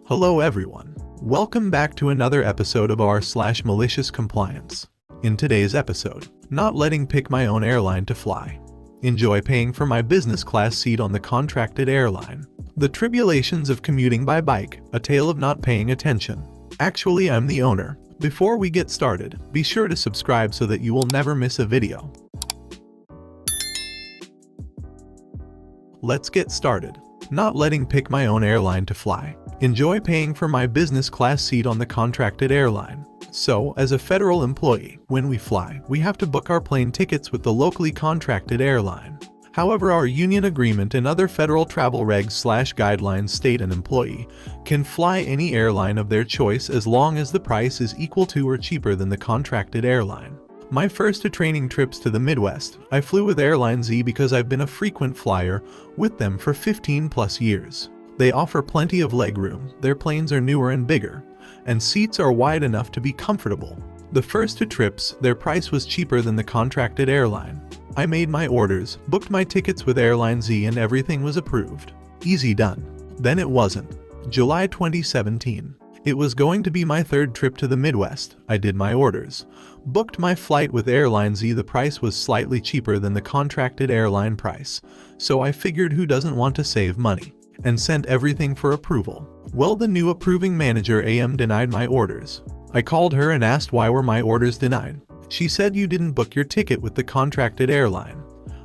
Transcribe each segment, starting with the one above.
Hello everyone. Welcome back to another episode of r/malicious compliance. In today's episode, not letting pick my own airline to fly. Enjoy paying for my business class seat on the contracted airline. The tribulations of commuting by bike, a tale of not paying attention. Actually, I'm the owner. Before we get started, be sure to subscribe so that you will never miss a video. Let's get started. Not letting pick my own airline to fly. Enjoy paying for my business class seat on the contracted airline. So, as a federal employee, when we fly, we have to book our plane tickets with the locally contracted airline. However, our union agreement and other federal travel regs/guidelines state an employee can fly any airline of their choice as long as the price is equal to or cheaper than the contracted airline. My first two training trips to the Midwest, I flew with Airline Z because I've been a frequent flyer with them for 15 plus years. They offer plenty of legroom, their planes are newer and bigger, and seats are wide enough to be comfortable. The first two trips, their price was cheaper than the contracted airline. I made my orders, booked my tickets with Airline Z, and everything was approved. Easy done. Then it wasn't. July 2017. It was going to be my third trip to the Midwest. I did my orders, booked my flight with Airline Z. The price was slightly cheaper than the contracted airline price, so I figured who doesn't want to save money, and sent everything for approval. Well, the new approving manager denied my orders. I called her and asked why were my orders denied. She said you didn't book your ticket with the contracted airline.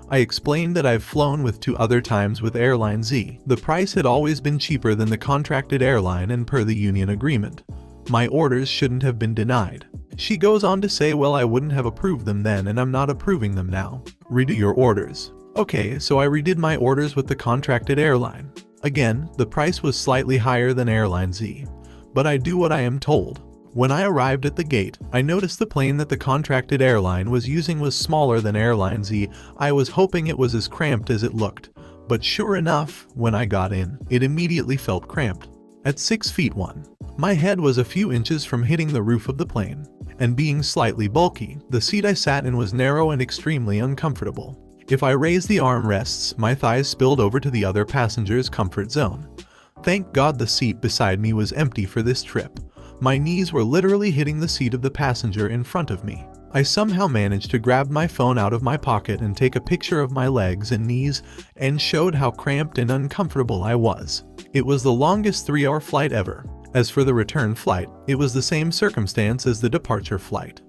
I explained that I've flown with two other times with Airline Z. The price had always been cheaper than the contracted airline and per the union agreement, my orders shouldn't have been denied. She goes on to say, well, I wouldn't have approved them then and I'm not approving them now. Redo your orders. Okay, so I redid my orders with the contracted airline. Again, the price was slightly higher than Airline Z, but I do what I am told. When I arrived at the gate, I noticed the plane that the contracted airline was using was smaller than Airline Z. I was hoping it was as cramped as it looked, but sure enough, when I got in, it immediately felt cramped. At 6 feet 1, my head was a few inches from hitting the roof of the plane, and being slightly bulky, the seat I sat in was narrow and extremely uncomfortable. If I raised the armrests, my thighs spilled over to the other passenger's comfort zone. Thank God the seat beside me was empty for this trip. My knees were literally hitting the seat of the passenger in front of me. I somehow managed to grab my phone out of my pocket and take a picture of my legs and knees and showed how cramped and uncomfortable I was. It was the longest 3-hour flight ever. As for the return flight, it was the same circumstance as the departure flight,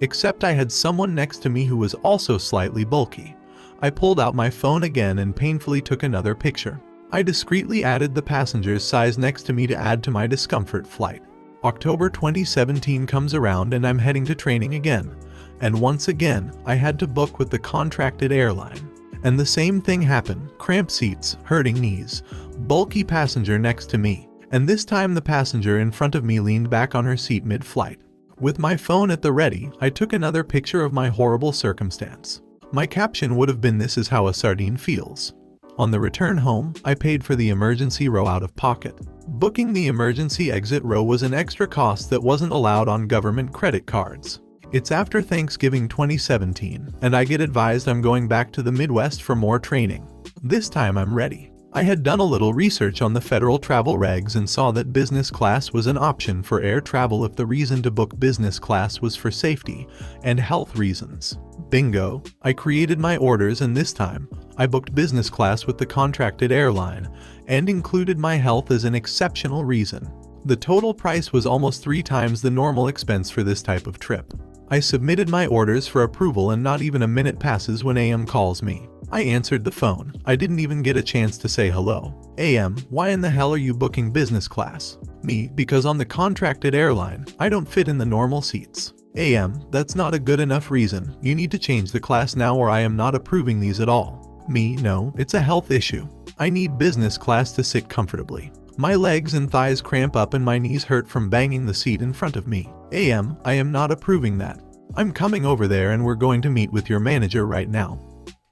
except I had someone next to me who was also slightly bulky. I pulled out my phone again and painfully took another picture. I discreetly added the passenger's size next to me to add to my discomfort flight. October 2017 comes around and I'm heading to training again. And once again, I had to book with the contracted airline. And the same thing happened. Cramped seats, hurting knees, bulky passenger next to me. And this time the passenger in front of me leaned back on her seat mid-flight. With my phone at the ready, I took another picture of my horrible circumstance. My caption would have been, "This is how a sardine feels." On the return home, I paid for the emergency row out of pocket. Booking the emergency exit row was an extra cost that wasn't allowed on government credit cards. It's after Thanksgiving 2017, and I get advised I'm going back to the Midwest for more training. This time I'm ready. I had done a little research on the federal travel regs and saw that business class was an option for air travel if the reason to book business class was for safety and health reasons. Bingo! I created my orders and this time, I booked business class with the contracted airline and included my health as an exceptional reason. The total price was almost 3 times the normal expense for this type of trip. I submitted my orders for approval and not even a minute passes when AM calls me. I answered the phone. I didn't even get a chance to say hello. AM, why in the hell are you booking business class? Me, because on the contracted airline, I don't fit in the normal seats. AM, that's not a good enough reason. You need to change the class now or I am not approving these at all. Me, no, it's a health issue. I need business class to sit comfortably. My legs and thighs cramp up and my knees hurt from banging the seat in front of me. AM, I am not approving that. I'm coming over there and we're going to meet with your manager right now.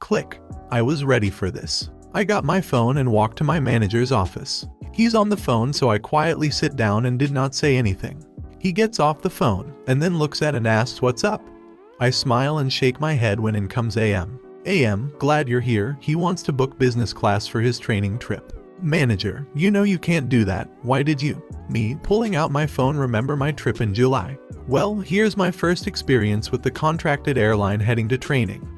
Click. I was ready for this. I got my phone and walked to my manager's office. He's on the phone, so I quietly sit down and did not say anything. He gets off the phone and then looks at and asks, "What's up?" I smile and shake my head when in comes AM. AM, glad you're here. He wants to book business class for his training trip. Manager, you know you can't do that. Why did you? Me pulling out my phone. Remember my trip in July? Well, here's my first experience with the contracted airline heading to training.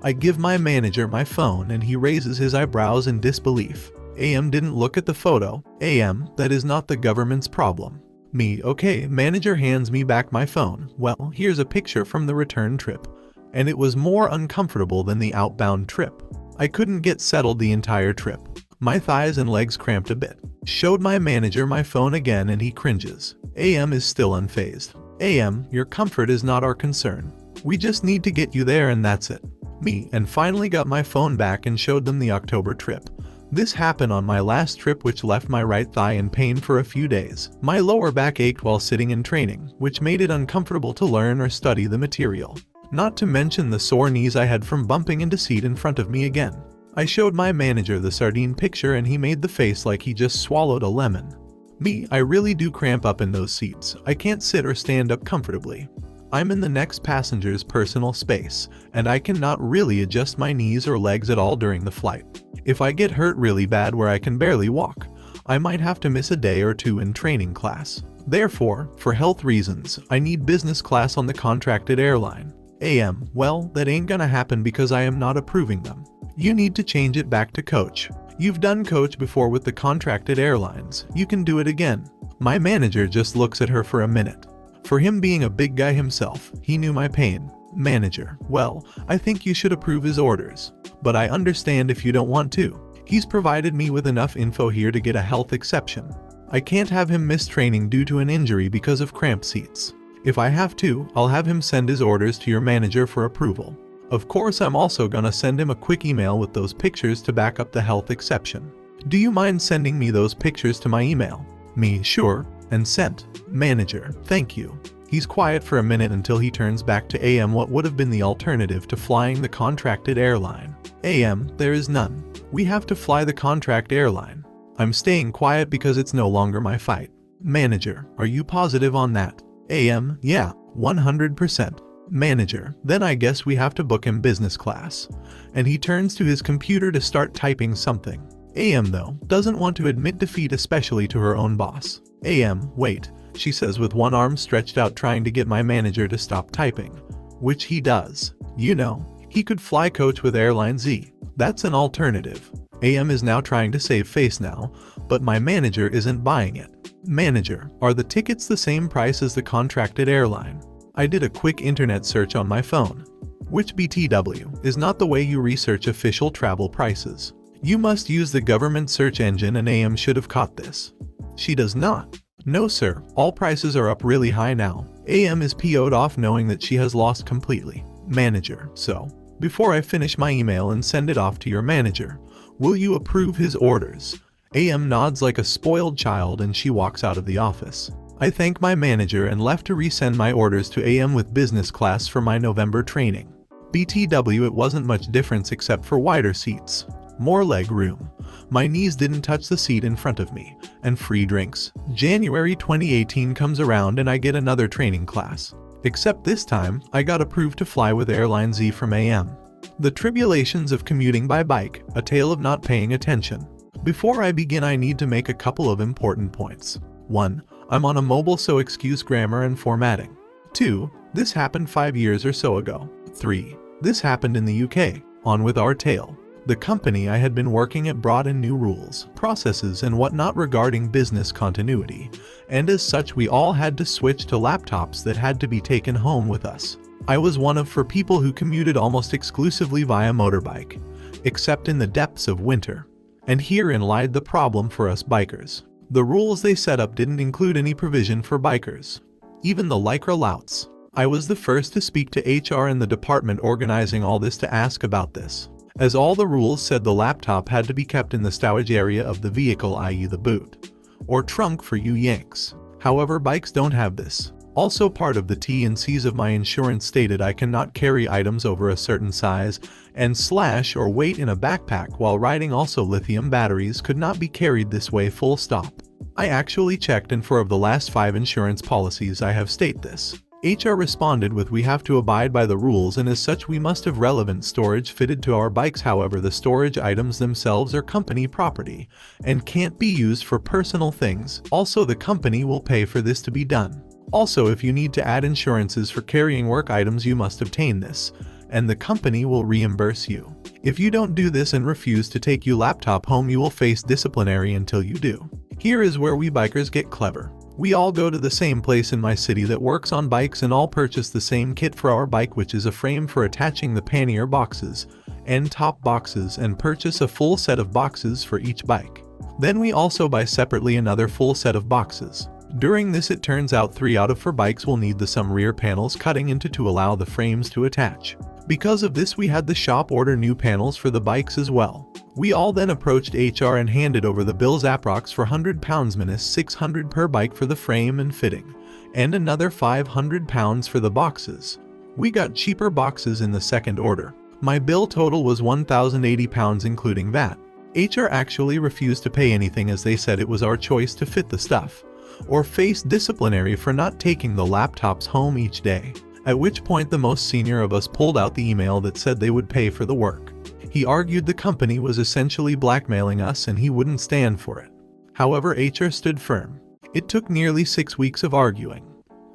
I give my manager my phone and he raises his eyebrows in disbelief. AM didn't look at the photo. AM, that is not the government's problem. Me, okay. Manager hands me back my phone. Well, here's a picture from the return trip. And it was more uncomfortable than the outbound trip. I couldn't get settled the entire trip. My thighs and legs cramped a bit. Showed my manager my phone again and he cringes. AM is still unfazed. AM, your comfort is not our concern. We just need to get you there and that's it. Me, and finally got my phone back and showed them the October trip. This happened on my last trip, which left my right thigh in pain for a few days. My lower back ached while sitting in training, which made it uncomfortable to learn or study the material. Not to mention the sore knees I had from bumping into seat in front of me again. I showed my manager the sardine picture and he made the face like he just swallowed a lemon. Me, I really do cramp up in those seats. I can't sit or stand up comfortably. I'm in the next passenger's personal space, and I cannot really adjust my knees or legs at all during the flight. If I get hurt really bad where I can barely walk, I might have to miss a day or two in training class. Therefore, for health reasons, I need business class on the contracted airline. AM, well, that ain't gonna happen because I am not approving them. You need to change it back to coach. You've done coach before with the contracted airlines. You can do it again. My manager just looks at her for a minute. For him being a big guy himself, he knew my pain. Manager, well, I think you should approve his orders. But I understand if you don't want to. He's provided me with enough info here to get a health exception. I can't have him miss training due to an injury because of cramped seats. If I have to, I'll have him send his orders to your manager for approval. Of course, I'm also gonna send him a quick email with those pictures to back up the health exception. Do you mind sending me those pictures to my email? Me, sure. And sent. Manager, thank you. He's quiet for a minute until he turns back to AM. What would have been the alternative to flying the contracted airline? AM, there is none. We have to fly the contract airline. I'm staying quiet because it's no longer my fight. Manager, are you positive on that? AM, yeah, 100%. Manager, then I guess we have to book him business class. And he turns to his computer to start typing something. AM, though, doesn't want to admit defeat, especially to her own boss. AM, wait, she says with one arm stretched out, trying to get my manager to stop typing. Which he does. You know, he could fly coach with Airline Z. That's an alternative. AM is now trying to save face now, but my manager isn't buying it. Manager, are the tickets the same price as the contracted airline? I did a quick internet search on my phone. Which BTW is not the way you research official travel prices. You must use the government search engine, and AM should have caught this. She does not. No sir, all prices are up really high now. AM is PO'd off knowing that she has lost completely. Manager, so, before I finish my email and send it off to your manager, will you approve his orders? AM nods like a spoiled child and she walks out of the office. I thank my manager and left to resend my orders to AM with business class for my November training. BTW, it wasn't much difference except for wider seats. More leg room. My knees didn't touch the seat in front of me, and free drinks. January 2018 comes around and I get another training class. Except this time, I got approved to fly with Airline Z from AM. The tribulations of commuting by bike, a tale of not paying attention. Before I begin, I need to make a couple of important points. 1. I'm on a mobile, so excuse grammar and formatting. 2. This happened 5 years or so ago. 3. This happened in the UK. On with our tale. The company I had been working at brought in new rules, processes, and whatnot regarding business continuity, and as such we all had to switch to laptops that had to be taken home with us. I was one of 4 people who commuted almost exclusively via motorbike, except in the depths of winter. And herein lied the problem for us bikers. The rules they set up didn't include any provision for bikers. Even the Lycra louts. I was the first to speak to HR in the department organizing all this to ask about this, as all the rules said the laptop had to be kept in the stowage area of the vehicle, i.e. the boot, or trunk for you Yanks. However, bikes don't have this. Also, part of the T&Cs of my insurance stated I cannot carry items over a certain size and / or weight in a backpack while riding. Also, lithium batteries could not be carried this way, full stop. I actually checked, and 4 of the last 5 insurance policies I have state this. HR responded with, we have to abide by the rules and as such we must have relevant storage fitted to our bikes. However, the storage items themselves are company property and can't be used for personal things. Also, the company will pay for this to be done. Also, if you need to add insurances for carrying work items, you must obtain this, and the company will reimburse you. If you don't do this and refuse to take your laptop home, you will face disciplinary until you do. Here is where we bikers get clever. We all go to the same place in my city that works on bikes and all purchase the same kit for our bike, which is a frame for attaching the pannier boxes and top boxes, and purchase a full set of boxes for each bike. Then we also buy separately another full set of boxes. During this, it turns out 3 out of 4 bikes will need the some rear panels cutting into to allow the frames to attach. Because of this, we had the shop order new panels for the bikes as well. We all then approached HR and handed over the bills approx for £100 minus 600 per bike for the frame and fitting, and another £500 for the boxes. We got cheaper boxes in the second order. My bill total was £1,080 including VAT. HR actually refused to pay anything as they said it was our choice to fit the stuff, or face disciplinary for not taking the laptops home each day. At which point the most senior of us pulled out the email that said they would pay for the work. He argued the company was essentially blackmailing us and he wouldn't stand for it. However, HR stood firm. It took nearly 6 weeks of arguing,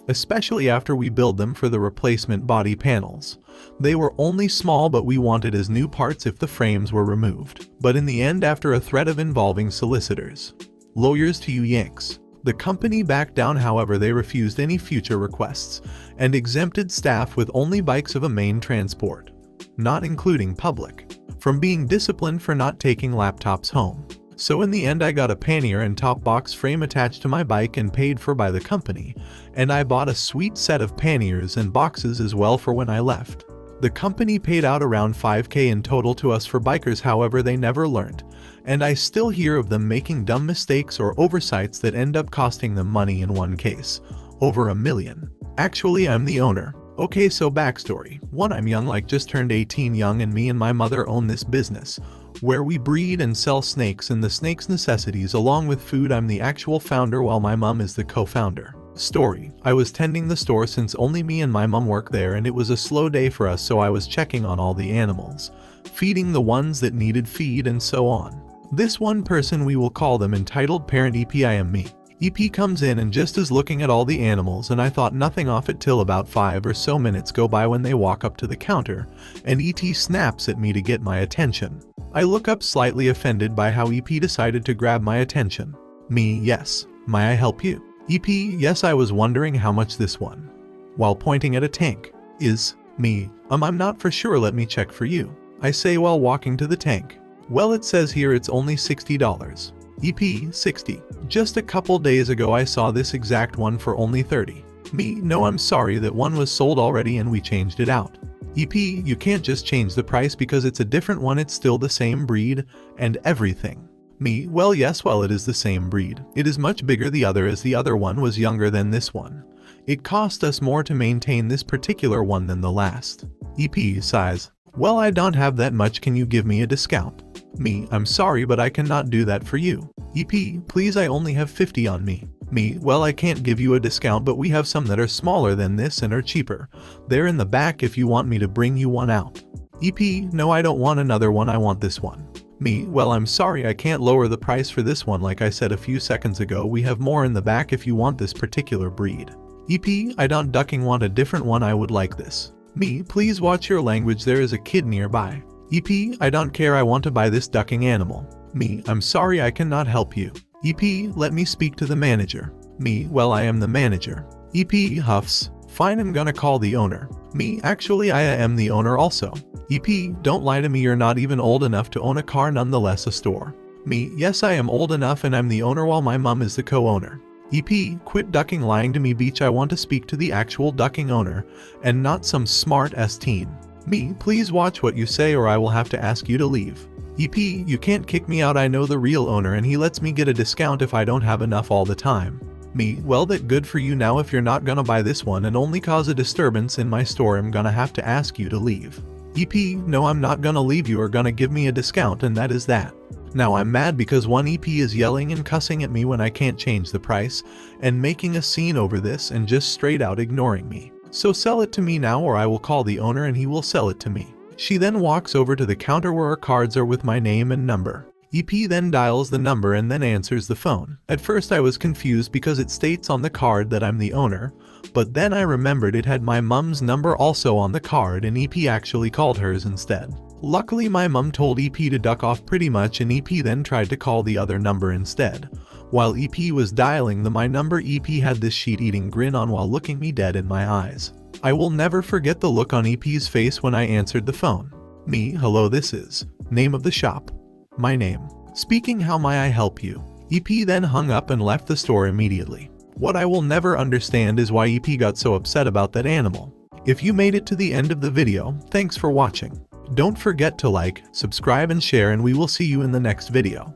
especially after we billed them for the replacement body panels. They were only small, but we wanted as new parts if the frames were removed. But in the end, after a threat of involving solicitors, lawyers to you yanks, the company backed down. However, they refused any future requests and exempted staff with only bikes of a main transport, not including public, from being disciplined for not taking laptops home. So in the end, I got a pannier and top box frame attached to my bike and paid for by the company, and I bought a sweet set of panniers and boxes as well for when I left. The company paid out around 5k in total to us for bikers. However, they never learned, and I still hear of them making dumb mistakes or oversights that end up costing them money, in one case over $1 million. Actually, I'm the owner. Okay, so backstory. 1. I'm young, like just turned 18 young, and me and my mother own this business where we breed and sell snakes and the snake's necessities along with food. I'm the actual founder while my mom is the co-founder. Story. I was tending the store since only me and my mom work there, and it was a slow day for us, so I was checking on all the animals, feeding the ones that needed feed and so on. This one person, we will call them entitled parent EP, I am me. EP comes in and just is looking at all the animals, and I thought nothing of it till about 5 or so minutes go by when they walk up to the counter and ET snaps at me to get my attention. I look up slightly offended by how EP decided to grab my attention. Me, yes. May I help you? EP, yes, I was wondering how much this one, while pointing at a tank, is. Me, I'm not for sure, let me check for you, I say while walking to the tank. Well, it says here it's only $60. EP, 60. Just a couple days ago I saw this exact one for only 30. Me, no, I'm sorry, that one was sold already and we changed it out. EP, you can't just change the price because it's a different one, it's still the same breed and everything. Me, well, yes, well, it is the same breed. It is much bigger the other, as the other one was younger than this one. It cost us more to maintain this particular one than the last. EP sighs. Well, I don't have that much, can you give me a discount? Me, I'm sorry, but I cannot do that for you. EP, please, I only have 50 on me. Me, well, I can't give you a discount, but we have some that are smaller than this and are cheaper. They're in the back if you want me to bring you one out. EP, no, I don't want another one, I want this one. Me, well, I'm sorry, I can't lower the price for this one. Like I said a few seconds ago, we have more in the back if you want this particular breed. EP, I don't ducking want a different one, I would like this. Me, please watch your language, there is a kid nearby. EP, I don't care, I want to buy this ducking animal. Me, I'm sorry, I cannot help you. EP, let me speak to the manager. Me, well, I am the manager. EP huffs. Fine, I'm gonna call the owner. Me, actually I am the owner also. EP, don't lie to me, you're not even old enough to own a car, nonetheless a store. Me, yes, I am old enough and I'm the owner while my mom is the co-owner. EP, quit ducking lying to me, Beach, I want to speak to the actual ducking owner and not some smart-ass teen. Me, please watch what you say or I will have to ask you to leave. EP, you can't kick me out, I know the real owner and he lets me get a discount if I don't have enough all the time. Me, well, that good for you, now if you're not gonna buy this one and only cause a disturbance in my store, I'm gonna have to ask you to leave. EP, no, I'm not gonna leave, you are gonna give me a discount and that is that. Now I'm mad because one EP is yelling and cussing at me when I can't change the price and making a scene over this and just straight out ignoring me. So sell it to me now or I will call the owner and he will sell it to me. She then walks over to the counter where our cards are with my name and number. EP then dials the number and then answers the phone. At first I was confused because it states on the card that I'm the owner, but then I remembered it had my mom's number also on the card and EP actually called hers instead. Luckily my mom told EP to duck off pretty much and EP then tried to call the other number instead. While EP was dialing my number, EP had this sheet-eating grin on while looking me dead in my eyes. I will never forget the look on EP's face when I answered the phone. Me, hello, this is. Name of the shop. My name. Speaking, how may I help you? EP then hung up and left the store immediately. What I will never understand is why EP got so upset about that animal. If you made it to the end of the video, thanks for watching. Don't forget to like, subscribe and share, and we will see you in the next video.